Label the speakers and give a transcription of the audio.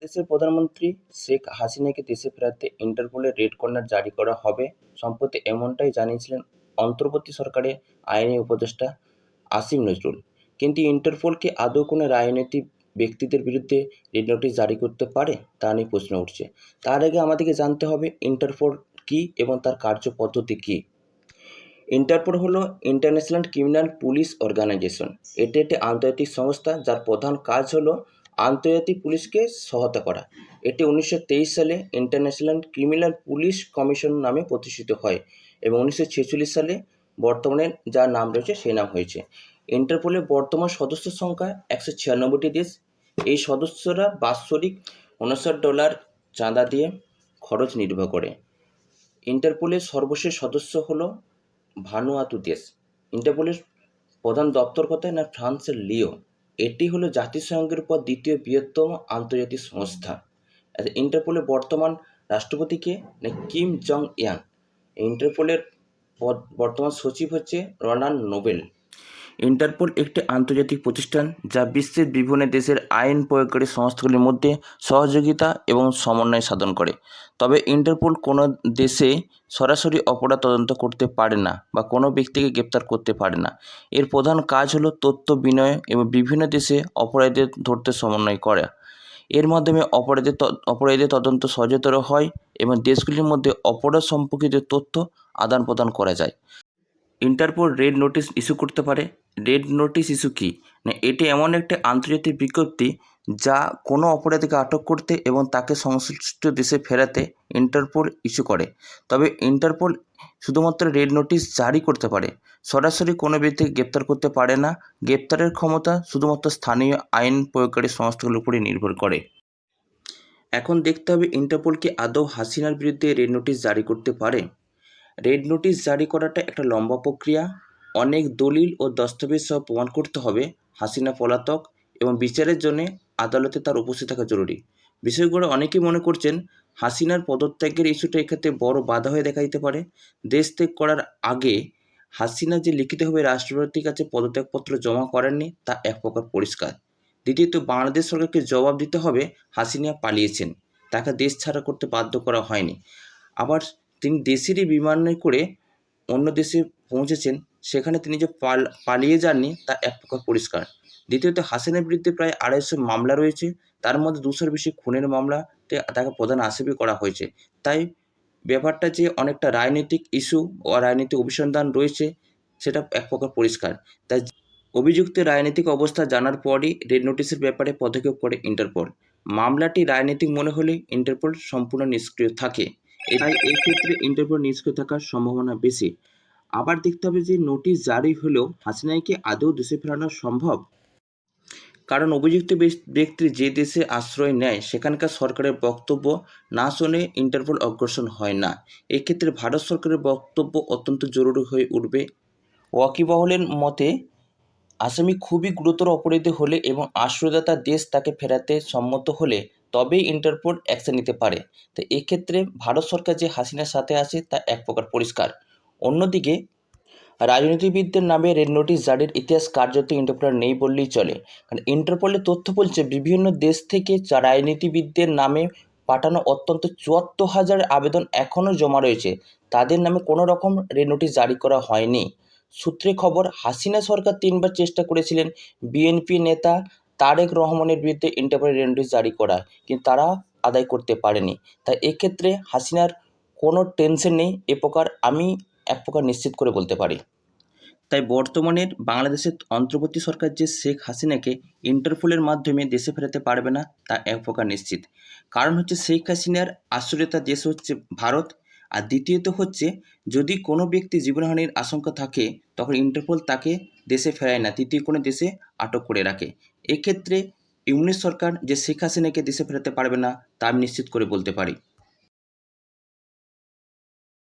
Speaker 1: দেশের প্রধানমন্ত্রী শেখ হাসিনাকে দেশে ফেরাতে ইন্টারপোলের রেড কর্নার জারি করা হবে। সম্প্রতি এমনটাই জানিয়েছিলেন অন্তর্বর্তী সরকারের আইনি উপদেষ্টা আসিম নজরুল। কিন্তু ইন্টারপোল কি আদৌ কোনো রাজনৈতিক ব্যক্তিদের বিরুদ্ধে রেড নোটিশ জারি করতে পারে, তা নিয়ে প্রশ্ন উঠছে। তার আগে আমাদেরকে জানতে হবে ইন্টারপোল কী এবং তার কার্যপদ্ধতি কী। ইন্টারপোল হলো ইন্টারন্যাশনাল ক্রিমিনাল পুলিশ অর্গানাইজেশন। এটি একটি আন্তর্জাতিক সংস্থা যার প্রধান কাজ হলো আন্তর্জাতিক পুলিশকে সহায়তা করা। এটি 1923 সালে ইন্টারন্যাশনাল ক্রিমিনাল পুলিশ কমিশন নামে প্রতিষ্ঠিত হয় এবং 1946 সালে বর্তমানে যার নাম রয়েছে সেই নাম হয়েছে। ইন্টারপোলের বর্তমান সদস্য সংখ্যা 196টি দেশ। এই সদস্যরা বাৎসরিক $59 চাঁদা দিয়ে খরচ নির্বাহ করে। ইন্টারপোলের সর্বশেষ সদস্য হলো ভানুয়াতু দেশ। ইন্টারপোলের প্রধান দপ্তর কোথায় না ফ্রান্সের লিও। এটি হলো জাতিসংঘের পর দ্বিতীয় বৃহত্তম আন্তর্জাতিক সংস্থা। ইন্টারপোলের বর্তমান রাষ্ট্রপতি কে না কিম জং ইয়ান। ইন্টারপোলের বর্তমান সচিব হচ্ছে রনাল্ড নোবেল। ইন্টারপোল একটি আন্তর্জাতিক প্রতিষ্ঠান যা বিশ্বের বিভিন্ন দেশের আইন প্রয়োগকারী সংস্থাগুলির মধ্যে সহযোগিতা এবং সমন্বয় সাধন করে। তবে ইন্টারপোল কোনো দেশে সরাসরি অপরাধ তদন্ত করতে পারে না বা কোনো ব্যক্তিকে গ্রেপ্তার করতে পারে না। এর প্রধান কাজ হলো তথ্য বিনিময় এবং বিভিন্ন দেশে অপরাধীদের ধরতে সমন্বয় করা। এর মাধ্যমে অপরাধীদের তদন্ত সহজতর হয় এবং দেশগুলির মধ্যে অপরাধ সম্পর্কিত তথ্য আদান প্রদান করা যায়। ইন্টারপোল রেড নোটিশ ইস্যু করতে পারে। রেড নোটিশ ইস্যু কী না, এটি এমন একটি আন্তর্জাতিক বিজ্ঞপ্তি যা কোনো অপরাধীকে আটক করতে এবং তাকে সংশ্লিষ্ট দেশে ফেরাতে ইন্টারপোল ইস্যু করে। তবে ইন্টারপোল শুধুমাত্র রেড নোটিশ জারি করতে পারে, সরাসরি কোনো ব্যক্তিকে গ্রেপ্তার করতে পারে না। গ্রেপ্তারের ক্ষমতা শুধুমাত্র স্থানীয় আইন প্রয়োগকারী সংস্থাগুলোর উপরে নির্ভর করে। এখন দেখতে হবে ইন্টারপোল কি আদৌ হাসিনার বিরুদ্ধে রেড নোটিশ জারি করতে পারে। রেড নোটিশ জারি করাটা একটা লম্বা প্রক্রিয়া। অনেক দলিল ও দস্তাবেজ সহ প্রমাণ করতে হবে হাসিনা পলাতক এবং বিচারের জন্য আদালতে তার উপস্থিত থাকা জরুরি। বিষয়গুলো অনেকেই মনে করছেন হাসিনার পদত্যাগের ইস্যুটা এক্ষেত্রে বড় বাধা হয়ে দেখা দিতে পারে। দেশ ত্যাগ করার আগে হাসিনা যে লিখিতভাবে রাষ্ট্রপতির কাছে পদত্যাগপত্র জমা করেননি তা এক প্রকার পরিষ্কার। দ্বিতীয়ত, বাংলাদেশ সরকারকে জবাব দিতে হবে হাসিনা পালিয়েছেন, তাকে দেশ ছাড়া করতে বাধ্য করা হয়নি। আবার তিনি দেশেরই বিমানে করে অন্য দেশে পৌঁছেছেন, সেখানে তিনি যে পালিয়ে যাননি তা এক প্রকার পরিষ্কার। দ্বিতীয়ত, হাসিনার বিরুদ্ধে প্রায় 250 মামলা রয়েছে, তার মধ্যে 200-র বেশি খুনের মামলাতে তাকে প্রধান আসামি করা হয়েছে। তাই ব্যাপারটা যে অনেকটা রাজনৈতিক ইস্যু ও রাজনৈতিক অভিসন্ধান রয়েছে সেটা এক প্রকার পরিষ্কার। তাই অভিযুক্তের রাজনৈতিক অবস্থা জানার পরই রেড নোটিশের ব্যাপারে পদক্ষেপ করে ইন্টারপোল। মামলাটি রাজনৈতিক মনে হলে ইন্টারপোল সম্পূর্ণ নিষ্ক্রিয় থাকে। তাই এই ক্ষেত্রে ইন্টারপোল নিষ্ক্রিয় থাকার সম্ভাবনা বেশি। আবার দেখতে হবে যে নোটিশ জারি হলেও হাসিনাকে আদৌ দেশে ফেরানো সম্ভব। কারণ অভিযুক্ত ব্যক্তি যে দেশে আশ্রয় নেয় সেখানকার সরকারের বক্তব্য না শুনে ইন্টারপোল অগ্রসর হয় না। এক্ষেত্রে ভারত সরকারের বক্তব্য অত্যন্ত জরুরি হয়ে উঠবে। ওয়াকিবহলের মতে আসামি খুবই গুরুতর অপরাধী হলে এবং আশ্রয়দাতা দেশ তাকে ফেরাতে সম্মত হলে তবেই ইন্টারপোল অ্যাকশন নিতে পারে। তো এক্ষেত্রে ভারত সরকার যে হাসিনার সাথে আছে তা এক প্রকার পরিষ্কার। অন্যদিকে রাজনীতিবিদদের নামে রেড নোটিশ জারির ইতিহাস কার্যত ইন্টারপোল নেই বললেই চলে। কারণ ইন্টারপোলের তথ্য বলছে বিভিন্ন দেশ থেকে রাজনীতিবিদদের নামে পাঠানো অত্যন্ত 74,000 আবেদন এখনও জমা রয়েছে, তাদের নামে কোনো রকম রেড নোটিশ জারি করা হয়নি। সূত্রে খবর, হাসিনা সরকার 3বার চেষ্টা করেছিলেন বিএনপি নেতা তারেক রহমানের বিরুদ্ধে ইন্টারপোলের রেড নোটিশ জারি করা, কিন্তু তারা আদায় করতে পারেনি। তাই এক্ষেত্রে হাসিনার কোনো টেনশন নেই এ প্রকার আমি এক প্রকার নিশ্চিত করে বলতে পারি। তাই বর্তমানের বাংলাদেশের অন্তর্বর্তী সরকার যে শেখ হাসিনাকে ইন্টারপোলের মাধ্যমে দেশে ফেরাতে পারবে না তা এক প্রকার নিশ্চিত। কারণ হচ্ছে শেখ হাসিনার আশ্রয়তা দেশ হচ্ছে ভারত। আর দ্বিতীয়ত হচ্ছে যদি কোনো ব্যক্তি জীবনহানির আশঙ্কা থাকে তখন ইন্টারপোল তাকে দেশে ফেরায় না, তৃতীয় কোনো দেশে আটক করে রাখে। এক্ষেত্রে ইউনিট সরকার যে শেখ হাসিনাকে দেশে ফেরাতে পারবে না তা আমি নিশ্চিত করে বলতে পারি।